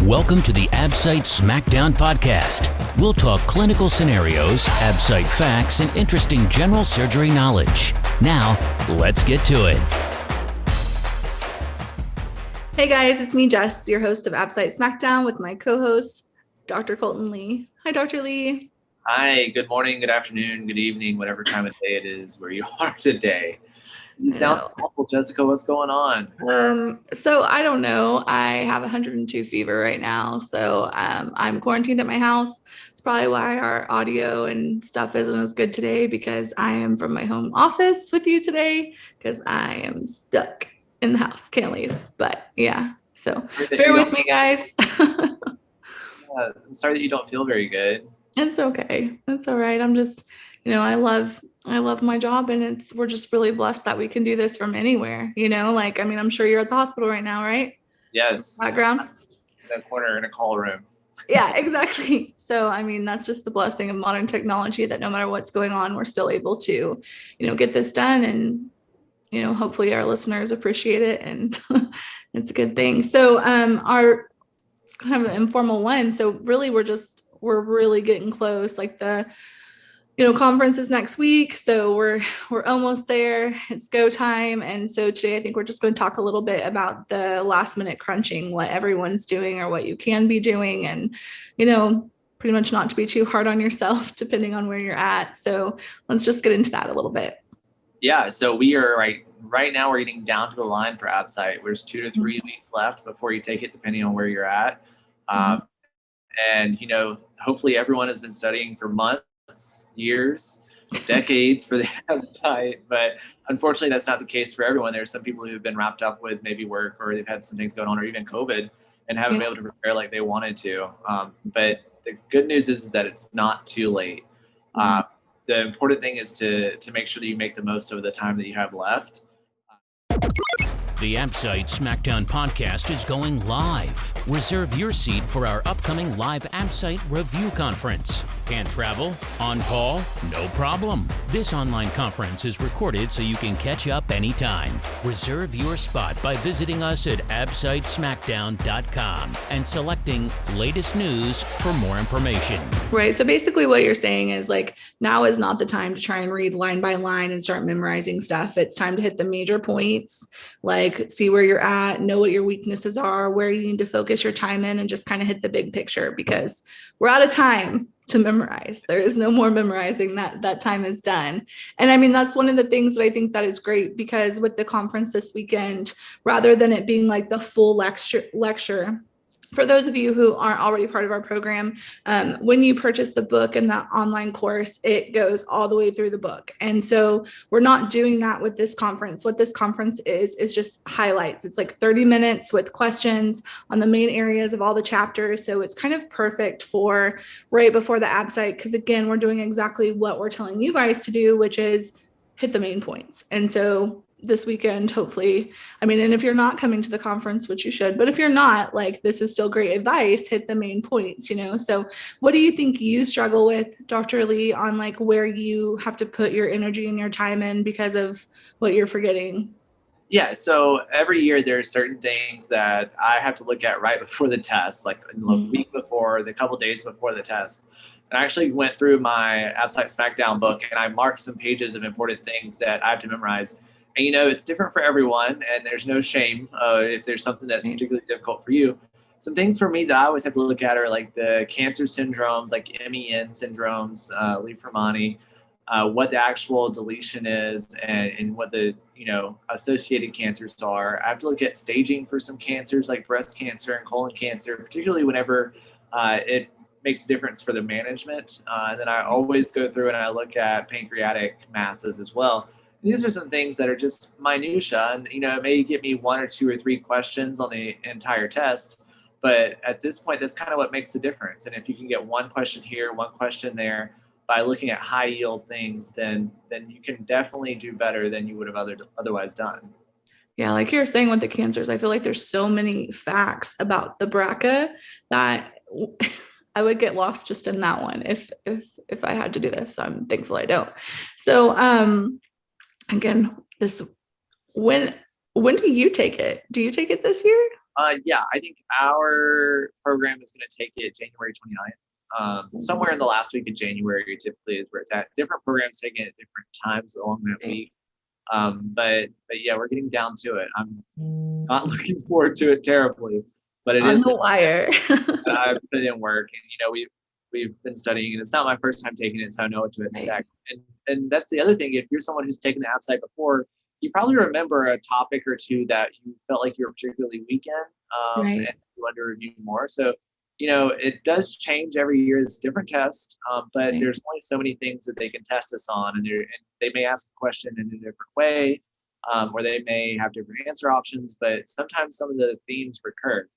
Welcome to the Absite Smackdown podcast. We'll talk clinical scenarios, Absite facts, and interesting general surgery knowledge. Now, let's get to it. Hey guys, it's me, Jess, your host of Absite Smackdown with my co-host, Dr. Colton Lee. Hi, Dr. Lee. Hi, good morning, good afternoon, good evening, whatever time of day it is where you are today. You sound awful, Jessica. What's going on? So I don't know. I have 102 fever right now. So I'm quarantined at my house. It's probably why our audio and stuff isn't as good today, because I am from my home office with you today because I am stuck in the house. Can't leave. But yeah, so bear with me, guys. I'm sorry that you don't feel very good. It's okay. It's all right. I'm just, I love my job, and we're just really blessed that we can do this from anywhere, I'm sure you're at the hospital right now, right? Yes. Background. In a corner in a call room. Yeah, exactly. So, that's just the blessing of modern technology, that no matter what's going on, we're still able to, get this done, and, hopefully our listeners appreciate it, and it's a good thing. So, it's kind of an informal one. So really, we're really getting close. Like the conference is next week, so we're almost there. It's go time. And so today I think we're just going to talk a little bit about the last minute crunching, what everyone's doing or what you can be doing, and pretty much not to be too hard on yourself depending on where you're at. So let's just get into that a little bit. Yeah, so we are right now we're getting down to the line for Absite. There's 2 to 3 weeks left before you take it, depending on where you're at. And hopefully everyone has been studying for months, years, decades for the Absite, but unfortunately that's not the case for everyone. There's some people who've been wrapped up with maybe work, or they've had some things going on, or even COVID, and haven't been able to prepare like they wanted to. But the good news is that it's not too late. The important thing is to make sure that you make the most of the time that you have left. The Absite Smackdown podcast is going live. Reserve your seat for our upcoming live Absite review conference. Can't travel? On call? No problem. This online conference is recorded so you can catch up anytime. Reserve your spot by visiting us at absitesmackdown.com and selecting latest news for more information. Right. So basically what you're saying is, now is not the time to try and read line by line and start memorizing stuff. It's time to hit the major points, see where you're at, know what your weaknesses are, where you need to focus your time in, and just kind of hit the big picture, because we're out of time to memorize. There is no more memorizing. That time is done. And that's one of the things that I think that is great, because with the conference this weekend, rather than it being like the full lecture, for those of you who aren't already part of our program, when you purchase the book and that online course, it goes all the way through the book. And so we're not doing that with this conference. What this conference is just highlights. It's like 30 minutes with questions on the main areas of all the chapters. So it's kind of perfect for right before the Absite, because again, we're doing exactly what we're telling you guys to do, which is hit the main points. And so this weekend, hopefully, and if you're not coming to the conference, which you should, but if you're not, this is still great advice, hit the main points, So what do you think you struggle with, Dr. Lee, on where you have to put your energy and your time in because of what you're forgetting? Yeah, so every year there's certain things that I have to look at right before the test, the week before, the couple days before the test. And I actually went through my Absite Smackdown book, and I marked some pages of important things that I have to memorize. And, it's different for everyone, and there's no shame if there's something that's particularly difficult for you. Some things for me that I always have to look at are the cancer syndromes, MEN syndromes, Leaf-Romani, what the actual deletion is, and what the, associated cancers are. I have to look at staging for some cancers like breast cancer and colon cancer, particularly whenever it makes a difference for the management. And then I always go through and I look at pancreatic masses as well. These are some things that are just minutia, and it may give me 1 or 2 or 3 questions on the entire test, but at this point, that's kind of what makes the difference. And if you can get 1 question here, 1 question there, by looking at high yield things, then you can definitely do better than you would have otherwise done. Yeah, like you're saying with the cancers, I feel like there's so many facts about the BRCA that I would get lost just in that one if I had to do this. I'm thankful I don't. So again, when do you take it? Do you take it this year? Yeah, I think our program is going to take it January 29th. Somewhere in the last week of January typically is where it's at. Different programs taking it at different times along that week. But yeah, we're getting down to it. I'm not looking forward to it terribly, but it On is the wire. I've put in work, and we've been studying, and it's not my first time taking it, so I know what to expect. Right. And that's the other thing. If you're someone who's taken the Absite before, you probably remember a topic or two that you felt like you were particularly weak in, Right. and you wanted to review more. So, it does change every year. It's different tests, but Right. there's only so many things that they can test us on, and they may ask a question in a different way, or they may have different answer options. But sometimes some of the themes recur.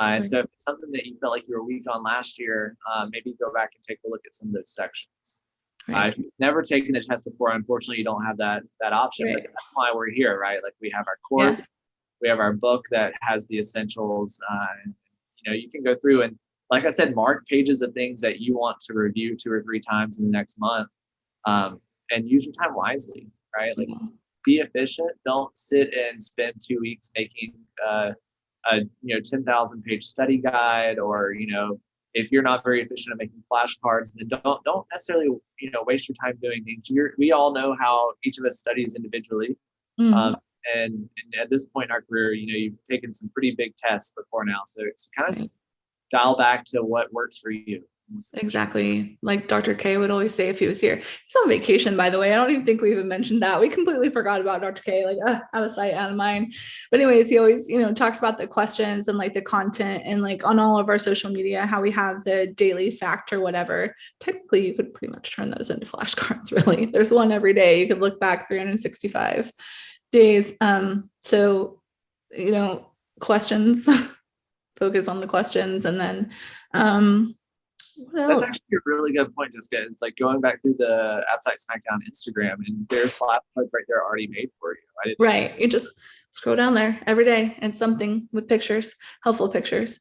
And so if it's something that you felt like you were weak on last year, maybe go back and take a look at some of those sections. Right. If you've never taken a test before, unfortunately, you don't have that option. Right. But that's why we're here, right? Like we have our course, we have our book that has the essentials. You can go through and, like I said, mark pages of things that you want to review 2 or 3 times in the next month, and use your time wisely, right? Like be efficient. Don't sit and spend 2 weeks making a 10,000 page study guide, or if you're not very efficient at making flashcards, then don't necessarily waste your time doing things. We all know how each of us studies individually, and at this point in our career, you've taken some pretty big tests before now, so it's kind of dial back to what works for you. Exactly. Like Dr. K would always say if he was here. He's on vacation, by the way. I don't even think we even mentioned that. We completely forgot about Dr. K, like out of sight, out of mind. But anyways, he always, talks about the questions and like the content, and like on all of our social media, how we have the daily fact or whatever. Technically, you could pretty much turn those into flashcards, really. There's one every day. You could look back 365 days. So, questions, focus on the questions, and then that's actually a really good point, Jessica. It's like going back through the Absite Smackdown Instagram, and there's flashcards right there already made for you. Right. You just scroll down there every day and something with pictures, helpful pictures.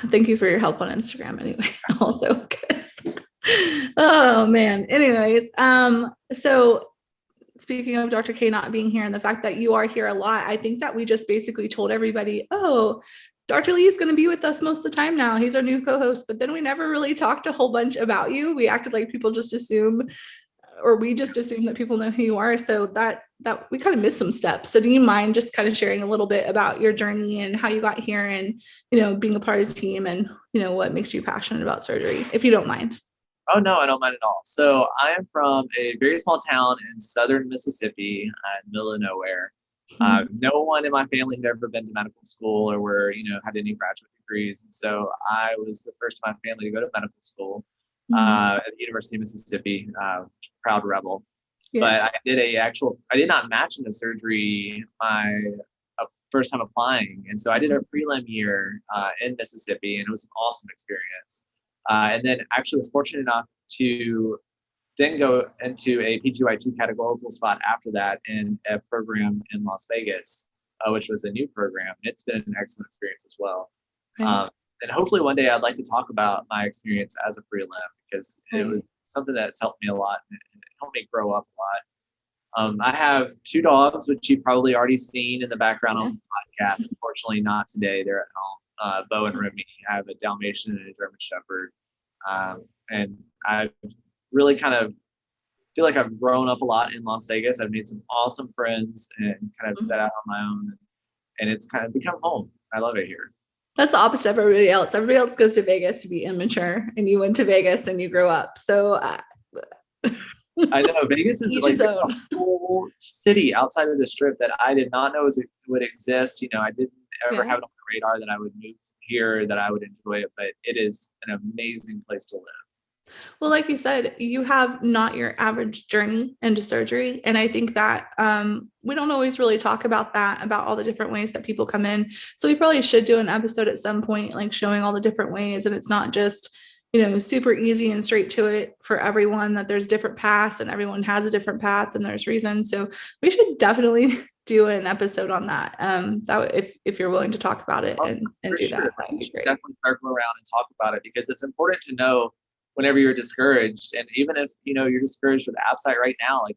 Thank you for your help on Instagram anyway. Also, oh man. Anyways, so speaking of Dr. K not being here and the fact that you are here a lot, I think that we just basically told everybody, oh, Dr. Lee is going to be with us most of the time now. He's our new co-host, but then we never really talked a whole bunch about you. We acted like people just assume, or we just assume that people know who you are. So that we kind of missed some steps. So do you mind just kind of sharing a little bit about your journey and how you got here, and, being a part of the team, and, what makes you passionate about surgery, if you don't mind? Oh, no, I don't mind at all. So I am from a very small town in southern Mississippi, in the middle of nowhere. No one in my family had ever been to medical school or had any graduate degrees. And so I was the first in my family to go to medical school at the University of Mississippi, proud rebel. Yeah. But I did not match into surgery my first time applying. And so I did a prelim year in Mississippi, and it was an awesome experience. And then actually was fortunate enough to then go into a PGY2 categorical spot after that in a program in Las Vegas, which was a new program. And it's been an excellent experience as well. Right. And hopefully one day I'd like to talk about my experience as a prelim, because it was something that's helped me a lot, and it helped me grow up a lot. I have 2 dogs, which you've probably already seen in the background on the podcast. Unfortunately, not today. They're at home. Bo and Remy. I have a Dalmatian and a German Shepherd. And I've really kind of feel like I've grown up a lot in Las Vegas. I've made some awesome friends and kind of set out on my own, and it's kind of become home. I love it here. That's the opposite of everybody else. Everybody else goes to Vegas to be immature, and you went to Vegas and you grew up. So I know Vegas is like a whole city outside of the Strip that I did not know would exist. I didn't ever have it on the radar that I would move here, that I would enjoy it, but it is an amazing place to live. Well, like you said, you have not your average journey into surgery. And I think that we don't always really talk about that, about all the different ways that people come in. So we probably should do an episode at some point, like showing all the different ways. And it's not just, super easy and straight to it for everyone, that there's different paths and everyone has a different path and there's reasons. So we should definitely do an episode on that. If you're willing to talk about it and do that, that would be great. Definitely circle around and talk about it, because it's important to know whenever you're discouraged, and even if you're discouraged with Absite right now, like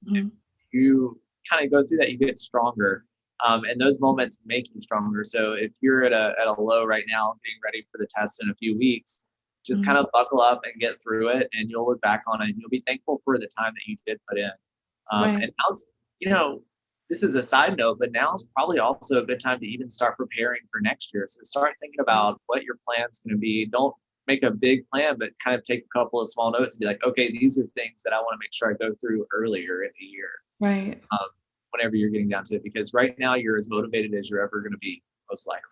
if you kind of go through that, you get stronger. And those moments make you stronger. So if you're at a low right now, getting ready for the test in a few weeks, just kind of buckle up and get through it, and you'll look back on it and you'll be thankful for the time that you did put in. Right. And now's, this is a side note, but now is probably also a good time to even start preparing for next year. So start thinking about what your plan's going to be. Don't make a big plan, but kind of take a couple of small notes and be like, okay, these are things that I want to make sure I go through earlier in the year. Right. Whenever you're getting down to it, because right now you're as motivated as you're ever going to be, most likely.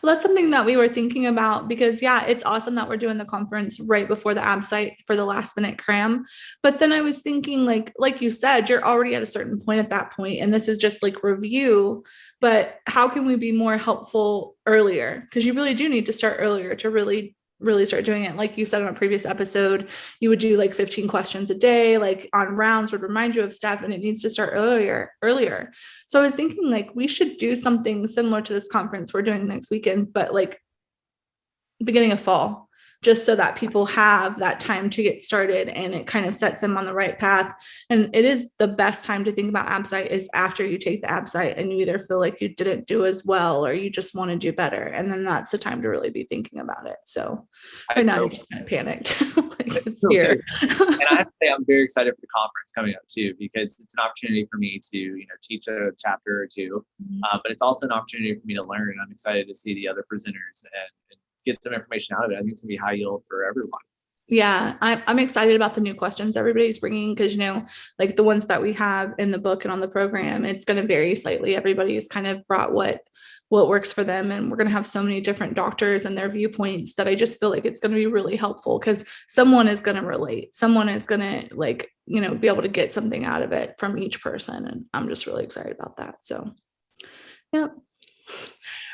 Well, that's something that we were thinking about because, yeah, it's awesome that we're doing the conference right before the Absite for the last minute cram. But then I was thinking, like you said, you're already at a certain point at that point, and this is just like review. But how can we be more helpful earlier? Because you really do need to start earlier to really start doing it. Like you said on a previous episode, you would do like 15 questions a day, like on rounds would remind you of stuff, and it needs to start earlier. So I was thinking like we should do something similar to this conference we're doing next weekend, but like beginning of fall, just so that people have that time to get started and it kind of sets them on the right path. And it is the best time to think about Absite is after you take the Absite and you either feel like you didn't do as well or you just want to do better. And then that's the time to really be thinking about it. So right now you're just kind of panicked. Like it's here. And I have to say I'm very excited for the conference coming up too, because it's an opportunity for me to, teach a chapter or two, but it's also an opportunity for me to learn. I'm excited to see the other presenters and get some information out of it. I think it's gonna be high yield for everyone. Yeah, I'm excited about the new questions everybody's bringing because, like the ones that we have in the book and on the program, it's going to vary slightly. Everybody's kind of brought what works for them. And we're going to have so many different doctors and their viewpoints that I just feel like it's going to be really helpful because someone is going to relate. Someone is going to be able to get something out of it from each person. And I'm just really excited about that. So, yeah.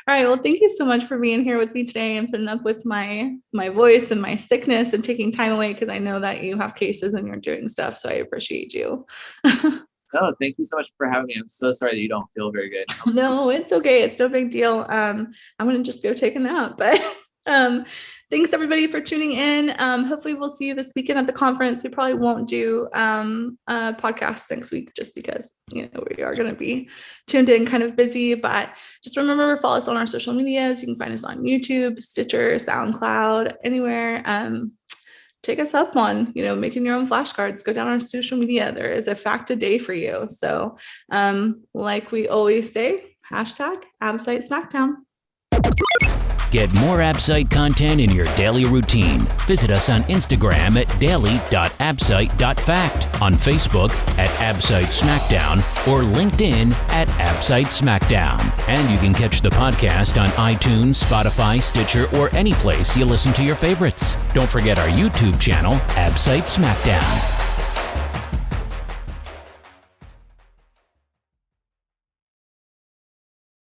All right. Well, thank you so much for being here with me today and putting up with my voice and my sickness and taking time away because I know that you have cases and you're doing stuff. So I appreciate you. No, thank you so much for having me. I'm so sorry that you don't feel very good. No, it's okay. It's no big deal. I'm going to just go take a nap, but thanks everybody for tuning in. Hopefully we'll see you this weekend at the conference. We probably won't do a podcast next week just because, we are going to be tuned in kind of busy, but just remember to follow us on our social medias. You can find us on YouTube, Stitcher, SoundCloud, anywhere. Take us up on, making your own flashcards, go down our social media. There is a fact a day for you. So like we always say, #Absite Smackdown. Get more Absite content in your daily routine. Visit us on Instagram at daily.absite.fact, on Facebook at Absite Smackdown, or LinkedIn at Absite Smackdown. And you can catch the podcast on iTunes, Spotify, Stitcher, or any place you listen to your favorites. Don't forget our YouTube channel, Absite Smackdown.